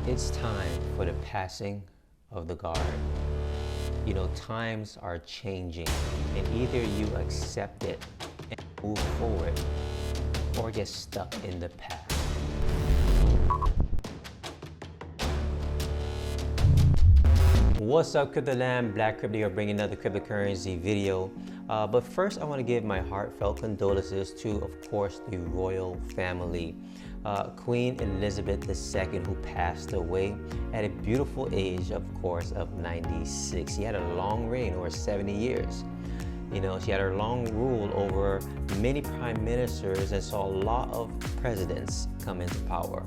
It's time for the passing of the guard. You know, times are changing, and either you accept it and move forward or get stuck in the past. What's up, Cryptoland? Black Crypto here, bringing another cryptocurrency video. But first, I want to give my heartfelt condolences to, of course, the royal family. Queen Elizabeth II, who passed away at a beautiful age, of course, of 96. She had a long reign, over 70 years. You know, she had her long rule over many prime ministers and saw a lot of presidents come into power.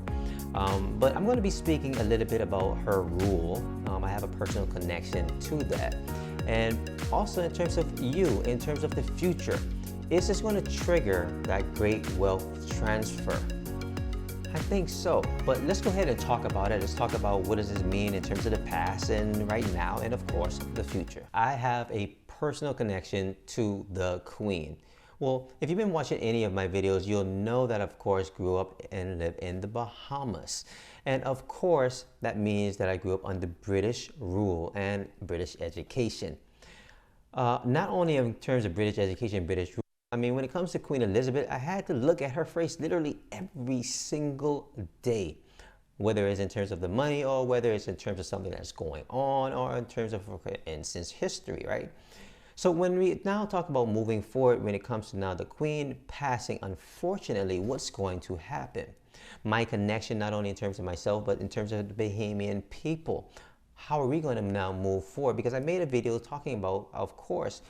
But I'm going to be speaking a little bit about her rule. I have a personal connection to that. And also in terms of you, in terms of the future, is this going to trigger that great wealth transfer? I think so, but let's go ahead and talk about it. Let's talk about what does this mean in terms of the past and right now, and of course, the future. I have a personal connection to the Queen. Well, if you've been watching any of my videos, you'll know that, of course, grew up and lived in the Bahamas. And of course, that means that I grew up under British rule and British education. Not only in terms of British education, British rule, I mean, when it comes to Queen Elizabeth, I had to look at her face literally every single day, whether it's in terms of the money or whether it's in terms of something that's going on or in terms of, for instance, history, right? So when we now talk about moving forward, when it comes to now the Queen passing, unfortunately, what's going to happen? My connection, not only in terms of myself, but in terms of the Bahamian people. How are we going to now move forward? Because I made a video talking about, of course,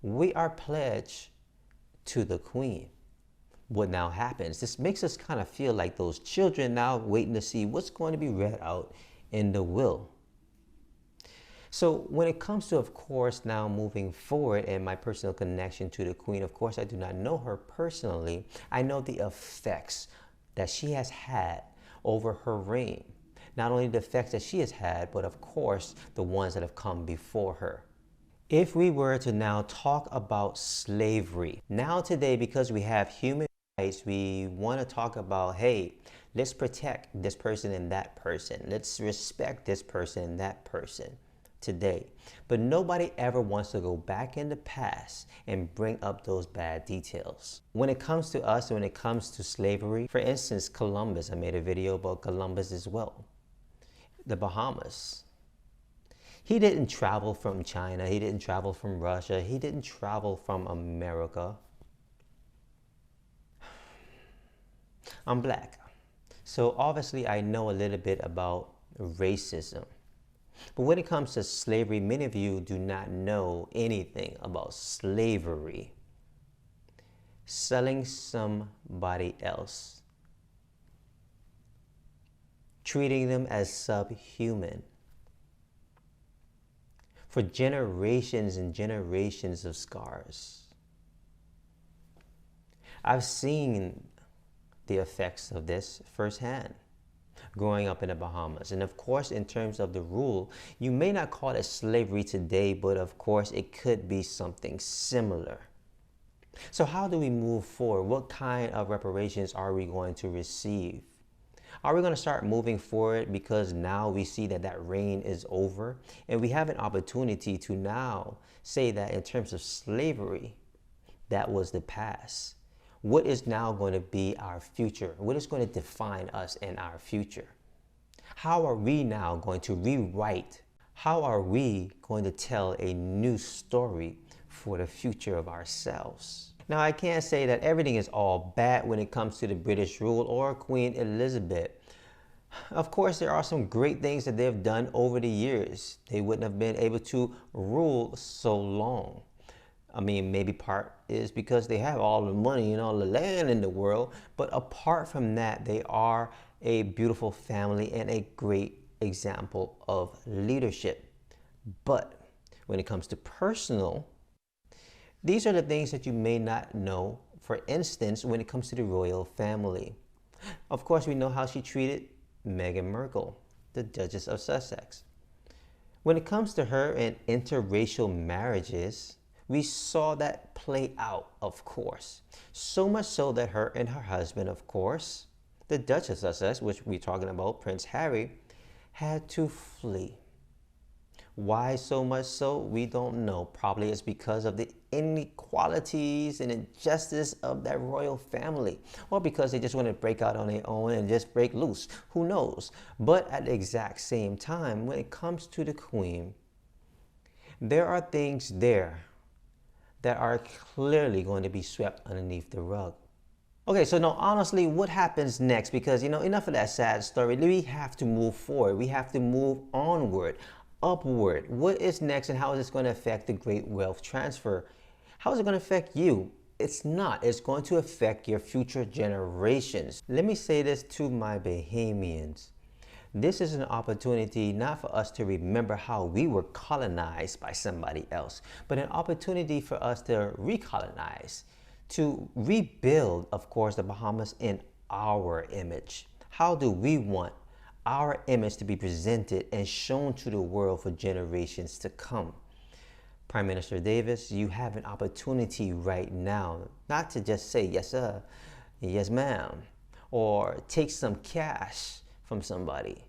we are pledged to the Queen. What now happens? This makes us kind of feel like those children now waiting to see what's going to be read out in the will. So when it comes to, of course, now moving forward and my personal connection to the Queen, of course, I do not know her personally. I know the effects that she has had over her reign. Not only the effects that she has had, but of course, the ones that have come before her. If we were to now talk about slavery, now today, because we have human rights, we want to talk about, hey, let's protect this person and that person. Let's respect this person and that person today. But nobody ever wants to go back in the past and bring up those bad details. When it comes to us, when it comes to slavery, for instance, Columbus, I made a video about Columbus as well. The Bahamas. He didn't travel from China. He didn't travel from Russia. He didn't travel from America. I'm black. So obviously I know a little bit about racism. But when it comes to slavery, many of you do not know anything about slavery. Selling somebody else. Treating them as subhuman. For generations and generations of scars. I've seen the effects of this firsthand growing up in the Bahamas. And of course, in terms of the rule, you may not call it slavery today, but of course it could be something similar. So how do we move forward? What kind of reparations are we going to receive? Are we going to start moving forward because now we see that that reign is over and we have an opportunity to now say that in terms of slavery, that was the past. What is now going to be our future? What is going to define us in our future? How are we now going to rewrite? How are we going to tell a new story for the future of ourselves? Now, I can't say that everything is all bad when it comes to the British rule or Queen Elizabeth. Of course, there are some great things that they've done over the years. They wouldn't have been able to rule so long. I mean, maybe part is because they have all the money and all the land in the world. But apart from that, they are a beautiful family and a great example of leadership. But when it comes to personal, these are the things that you may not know. For instance, when it comes to the royal family. Of course, we know how she treated Meghan Markle, the Duchess of Sussex. When it comes to her and interracial marriages, we saw that play out, of course. So much so that her and her husband, of course, the Duchess of Sussex, which we're talking about, Prince Harry, had to flee. Why so much so? We don't know. Probably it's because of the inequalities and injustice of that royal family. Or because they just want to break out on their own and just break loose. Who knows? But at the exact same time, when it comes to the queen, there are things there that are clearly going to be swept underneath the rug. Okay, so now honestly, what happens next? Because, enough of that sad story. We have to move forward. We have to move onward, upward. What is next, and how is this going to affect the great wealth transfer? How is it going to affect you? It's not. It's going to affect your future generations. Let me say this to my Bahamians. This is an opportunity not for us to remember how we were colonized by somebody else, but an opportunity for us to recolonize, to rebuild, of course, the Bahamas in our image. How do we want our image to be presented and shown to the world for generations to come? Prime Minister Davis, you have an opportunity right now, not to just say, yes, sir, yes, ma'am, or take some cash from somebody.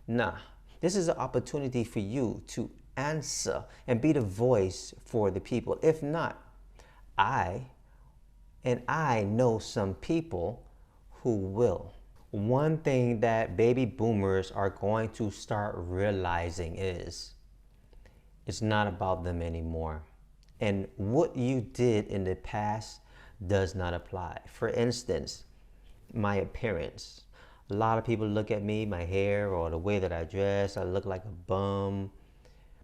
Nah, this is an opportunity for you to answer and be the voice for the people. If not, I know some people who will. One thing that baby boomers are going to start realizing is it's not about them anymore. And what you did in the past does not apply. For instance, my appearance. A lot of people look at me, my hair, or the way that I dress, I look like a bum.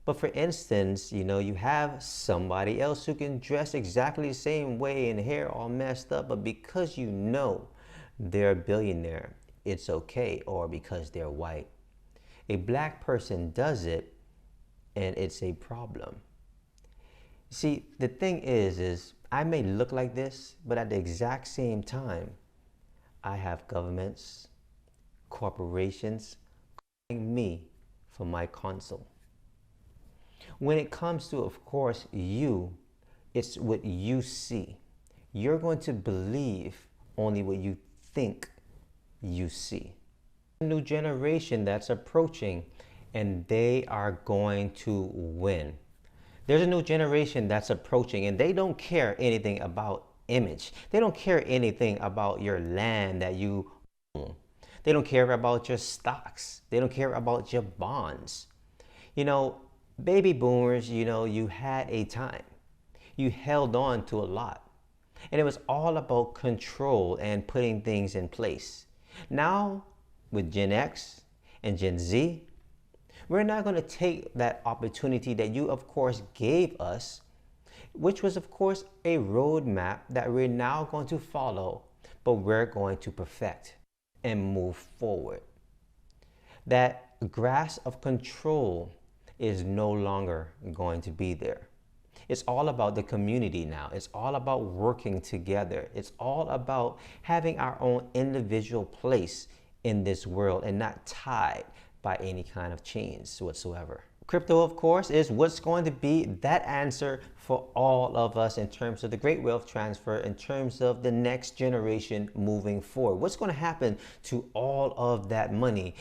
But for instance, you have somebody else who can dress exactly the same way and hair all messed up, but because they're a billionaire, it's okay, or because they're white. A black person does it, and it's a problem. See, the thing is I may look like this, but at the exact same time, I have governments, corporations calling me for my counsel. When it comes to, of course, it's what you see. You're going to believe only what you think you see. A new generation that's approaching, and they are going to win. There's a new generation that's approaching, and they don't care anything about image. They don't care anything about your land that you own. They don't care about your stocks. They don't care about your bonds. Baby boomers, you had a time. You held on to a lot. And it was all about control and putting things in place. Now, with Gen X and Gen Z, we're not going to take that opportunity that you, of course, gave us, which was, of course, a roadmap that we're now going to follow, but we're going to perfect and move forward. That grasp of control is no longer going to be there. It's all about the community now. It's all about working together. It's all about having our own individual place in this world and not tied by any kind of chains whatsoever. Crypto, of course, is what's going to be that answer for all of us in terms of the great wealth transfer, in terms of the next generation moving forward. What's going to happen to all of that money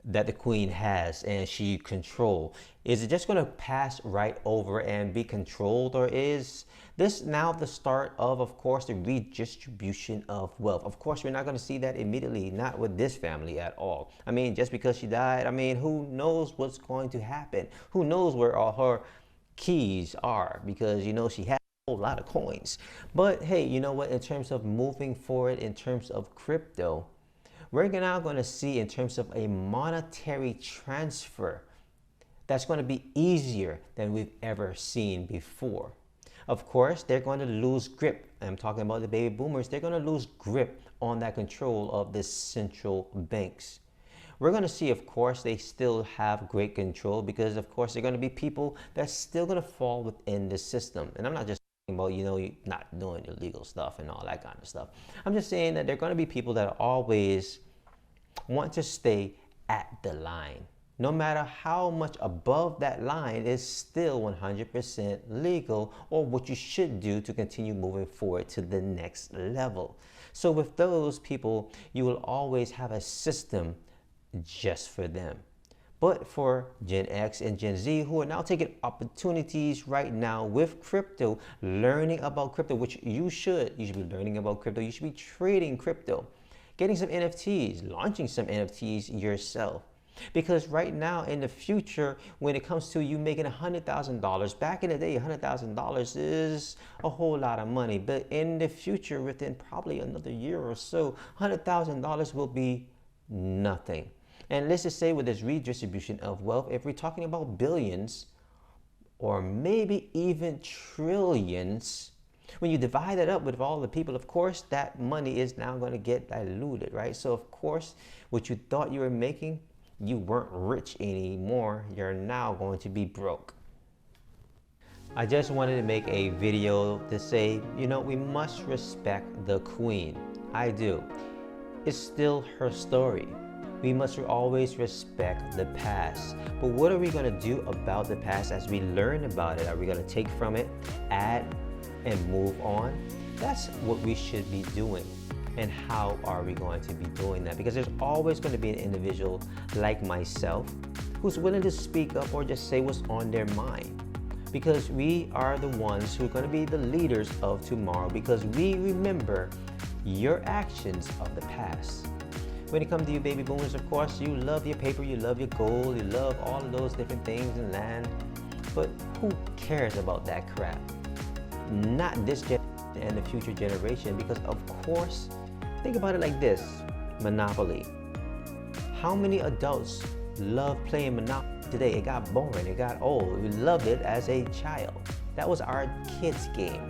that the queen has and she control? Is it just going to pass right over and be controlled, or is this now the start of course, the redistribution of wealth? Of course, we're not going to see that immediately, not with this family at all. I mean, just because she died, who knows what's going to happen? Who knows where all her keys are? Because, she had a whole lot of coins. But hey, you know what? In terms of moving forward, in terms of crypto, we're now going to see in terms of a monetary transfer that's going to be easier than we've ever seen before. Of course, they're going to lose grip. I'm talking about the baby boomers. They're going to lose grip on that control of the central banks. We're going to see, of course, they still have great control because, of course, they're going to be people that's still going to fall within the system. And I'm not just talking about, not doing illegal stuff and all that kind of stuff. I'm just saying that they're going to be people that always want to stay at the line. No matter how much above that line is still 100% legal, or what you should do to continue moving forward to the next level. So with those people, you will always have a system just for them. But for Gen X and Gen Z who are now taking opportunities right now with crypto, learning about crypto, which you should be learning about crypto. You should be trading crypto, getting some NFTs, launching some NFTs yourself. Because right now in the future, when it comes to you making $100,000, back in the day, $100,000 is a whole lot of money. But in the future, within probably another year or so, $100,000 will be nothing. And let's just say with this redistribution of wealth, if we're talking about billions or maybe even trillions, when you divide it up with all the people, of course, that money is now going to get diluted, right? So of course, what you thought you were making, you weren't rich anymore. You're now going to be broke. I just wanted to make a video to say, you know, we must respect the queen. I do. It's still her story. We must always respect the past. But what are we going to do about the past as we learn about it? Are we going to take from it, add, and move on? That's what we should be doing. And how are we going to be doing that? Because there's always going to be an individual like myself who's willing to speak up or just say what's on their mind. Because we are the ones who are going to be the leaders of tomorrow, because we remember your actions of the past. When it comes to you baby boomers, of course, you love your paper, you love your gold, you love all of those different things and land. But who cares about that crap? Not this generation and the future generation, because of course, think about it like this, Monopoly. How many adults love playing Monopoly today? It got boring, it got old. We loved it as a child. That was our kids' game.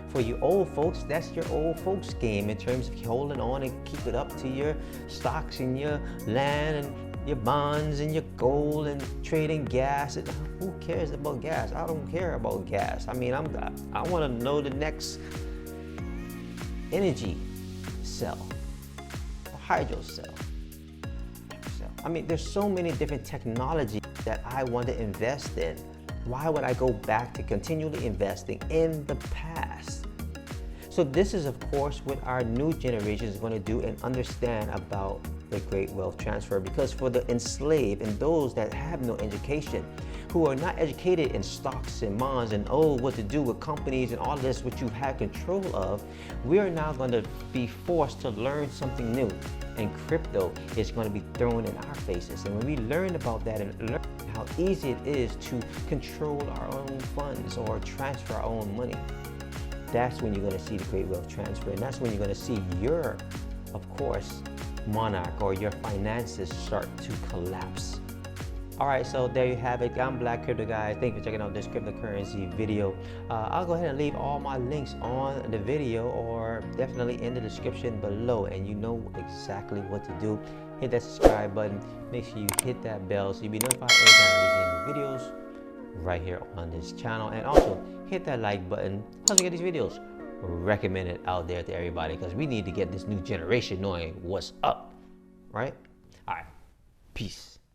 For you old folks, that's your old folks' game in terms of holding on and keep it up to your stocks and your land and your bonds and your gold and trading gas. And who cares about gas? I don't care about gas. I mean, I want to know the next energy cell, or hydro cell. I mean, there's so many different technologies that I want to invest in. Why would I go back to continually investing in the past? So this is, of course, what our new generation is going to do and understand about the great wealth transfer. Because for the enslaved and those that have no education, who are not educated in stocks and bonds and what to do with companies and all this, what you've had control of, we are now going to be forced to learn something new. And crypto is going to be thrown in our faces. And when we learn about that and learn how easy it is to control our own funds or transfer our own money, that's when you're going to see the great wealth transfer. And that's when you're going to see your, of course, monarch or your finances start to collapse. All right, so there you have it. I'm Black Crypto Guy. Thank you for checking out this cryptocurrency video. I'll go ahead and leave all my links on the video or definitely in the description below, and you know exactly what to do. Hit that subscribe button. Make sure you hit that bell so you'll be notified every time I release new videos right here on this channel. And also hit that like button. Helps me get these videos recommended out there to everybody, because we need to get this new generation knowing what's up, right? All right, peace.